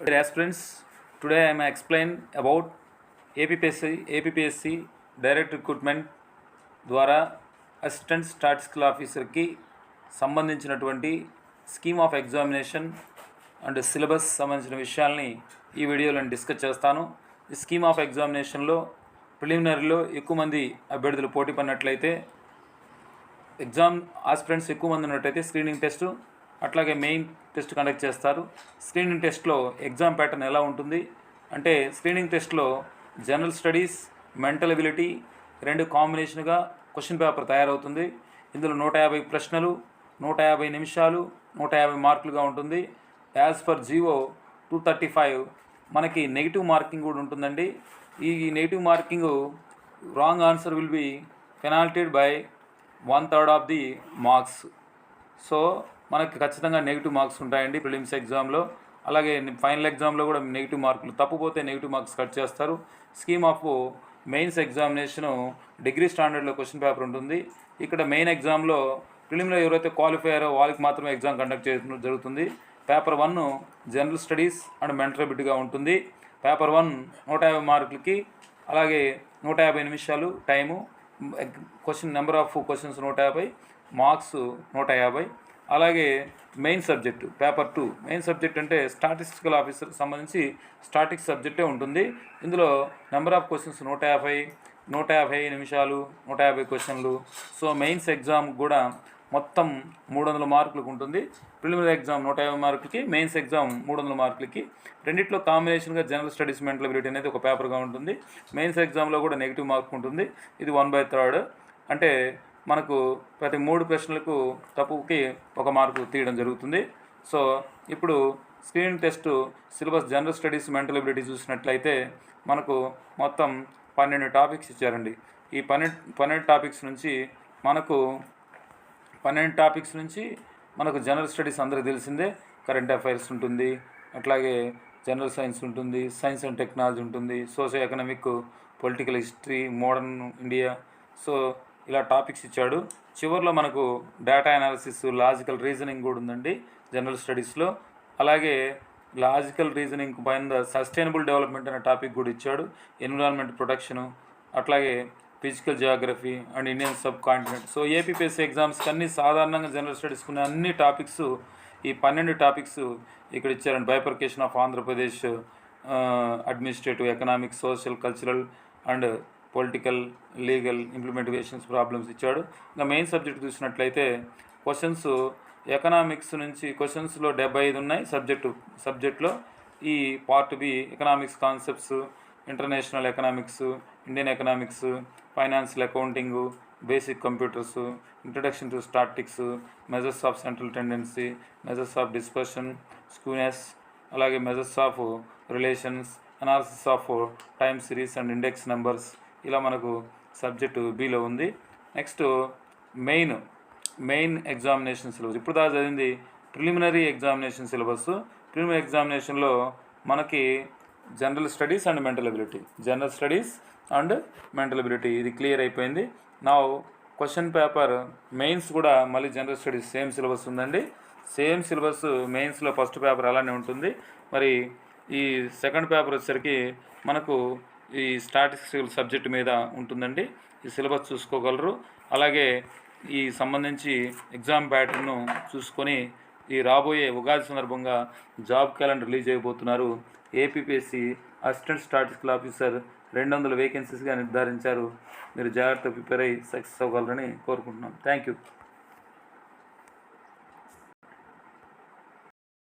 Dear aspirants, today I am explain about APPSC direct recruitment ద్వారా assistant statistical ఆఫీసర్కి సంబంధించినటువంటి scheme of examination and syllabus సంబంధించిన విషయాల్ని ఈ వీడియోలో డిస్కస్ చేస్తాను. ఈ స్కీమ్ ఆఫ్ ఎగ్జామినేషన్లో ప్రిలిమినరీలో ఎక్కువ మంది అభ్యర్థులు పోటీ పడినట్లయితే ఎగ్జామ్ ఆస్పిరెంట్స్ ఎక్కువ మంది ఉన్నట్టయితే స్క్రీనింగ్ టెస్ట్ అట్లాగే మెయిన్ టెస్ట్ కండక్ట్ చేస్తారు. స్క్రీనింగ్ టెస్ట్లో ఎగ్జామ్ ప్యాటర్న్ ఎలా ఉంటుంది అంటే స్క్రీనింగ్ టెస్ట్లో జనరల్ స్టడీస్, మెంటల్ ఎబిలిటీ రెండు కాంబినేషన్గా క్వశ్చన్ పేపర్ తయారవుతుంది. ఇందులో 150 ప్రశ్నలు, 150 నిమిషాలు, 150 మార్కులుగా ఉంటుంది. యాజ్ పర్ జీవో 235 మనకి నెగిటివ్ మార్కింగ్ కూడా ఉంటుందండి. ఈ negative marking wrong answer will be penaltied by 1/3 of the marks. So మనకి ఖచ్చితంగా నెగిటివ్ మార్క్స్ ఉంటాయండి ప్రిలిమ్స్ ఎగ్జామ్లో. అలాగే ఫైనల్ ఎగ్జామ్లో కూడా నెగిటివ్ మార్కులు తప్పుపోతే నెగిటివ్ మార్క్స్ కట్ చేస్తారు. Scheme of mains examination degree స్టాండర్డ్లో క్వశ్చన్ పేపర్ ఉంటుంది. ఇక్కడ మెయిన్ ఎగ్జామ్లో ప్రిలిమ్లో ఎవరైతే క్వాలిఫై అయ్యారో వాళ్ళకి మాత్రమే ఎగ్జామ్ కండక్ట్ చేయడం జరుగుతుంది. Paper 1 general studies and mental ఎబిలిటీగా ఉంటుంది. పేపర్ 1 150 మార్కులకి, అలాగే 150 నిమిషాలు time, question number of questions 150, marks 150. అలాగే main subject paper 2 main subject అంటే స్టాటిస్టికల్ ఆఫీసర్కి సంబంధించి స్టాటిక్స్ సబ్జెక్టే ఉంటుంది. ఇందులో నెంబర్ ఆఫ్ క్వశ్చన్స్ 150 నిమిషాలు, 150 క్వశ్చన్లు. సో మెయిన్స్ ఎగ్జామ్ కూడా మొత్తం 300 మార్కులకు ఉంటుంది. ప్రిలిమినరీ ఎగ్జామ్ 150 మార్కులకి, మెయిన్స్ ఎగ్జామ్ 300 మార్కులకి. రెండిట్లో కాంబినేషన్గా జనరల్ స్టడీస్, మెంటల్ ఎబిలిటీ అనేది ఒక పేపర్గా ఉంటుంది. మెయిన్స్ ఎగ్జామ్లో కూడా నెగిటివ్ మార్క్ ఉంటుంది. ఇది 1/3 అంటే మనకు ప్రతి 3 ప్రశ్నలకు తప్పుకి 1 మార్కు తీయడం జరుగుతుంది. సో ఇప్పుడు screening test syllabus general studies, mental ability చూసినట్లయితే మనకు మొత్తం 12 టాపిక్స్ ఇచ్చారండి. ఈ 12 టాపిక్స్ నుంచి మనకు జనరల్ స్టడీస్ అందరికీ తెలిసిందే. కరెంట్ అఫైర్స్ ఉంటుంది, అట్లాగే జనరల్ సైన్స్ ఉంటుంది, సైన్స్ అండ్ టెక్నాలజీ ఉంటుంది, social economic, political history, modern India. So ఇలా టాపిక్స్ ఇచ్చాడు. చివరిలో మనకు డేటా అనాలిసిస్, లాజికల్ రీజనింగ్ కూడా ఉందండి జనరల్ స్టడీస్లో. అలాగే లాజికల్ రీజనింగ్ పైన సస్టైనబుల్ డెవలప్మెంట్ అనే టాపిక్ కూడా ఇచ్చాడు. ఎన్విరాన్మెంట్ ప్రొటెక్షను, అట్లాగే physical Geography and Indian sub continent. So APPSC ఎగ్జామ్స్కి అన్ని సాధారణంగా జనరల్ స్టడీస్కి ఉన్న అన్ని టాపిక్స్, ఈ 12 టాపిక్స్ ఇక్కడ ఇచ్చారండి. Bifurcation of Andhra Pradesh, administrative, economic, social, cultural and political, legal, implementations problems ఇచ్చాడు. ఇంకా మెయిన్ సబ్జెక్ట్ చూసినట్లయితే క్వశ్చన్స్ ఎకనామిక్స్ నుంచి క్వశ్చన్స్లో 75 ఉన్నాయి సబ్జెక్ట్లో. ఈ part B economics concepts, international economics, Indian economics, financial accounting, basic computers, introduction to statics, measures of central tendency, measures of dispersion, skewness, అలాగే measures of relations, analysis of time series and index numbers. ఇలా మనకు subject below ఉంది. Next main examination syllabus. ఇప్పుడు దాకా చదివింది preliminary examination syllabus. Preliminary ఎగ్జామినేషన్లో మనకి general studies and mental ability ఇది క్లియర్ అయిపోయింది. నా క్వశ్చన్ పేపర్ మెయిన్స్ కూడా మళ్ళీ జనరల్ స్టడీస్ సేమ్ సిలబస్ ఉందండి. సేమ్ సిలబస్ మెయిన్స్లో ఫస్ట్ పేపర్ అలానే ఉంటుంది. మరి ఈ సెకండ్ పేపర్ వచ్చేసరికి మనకు ఈ స్టాటిస్టికల్ సబ్జెక్ట్ మీద ఉంటుందండి. ఈ సిలబస్ చూసుకోగలరు. అలాగే ఈ సంబంధించి ఎగ్జామ్ ప్యాటర్న్ను చూసుకొని ఈ రాబోయే ఉగాది సందర్భంగా జాబ్ క్యాలెండర్ రిలీజ్ అయిపోతున్నారు. ఏపీపీఎస్సీ అసిస్టెంట్ స్టాటిస్టికల్ ఆఫీసర్ 200 వేకెన్సీస్గా నిర్ధారించారు. మీరు జాగ్రత్తగా ప్రిపేర్ అయ్యి సక్సెస్ అవ్వగలరని కోరుకుంటున్నాం. Thank you.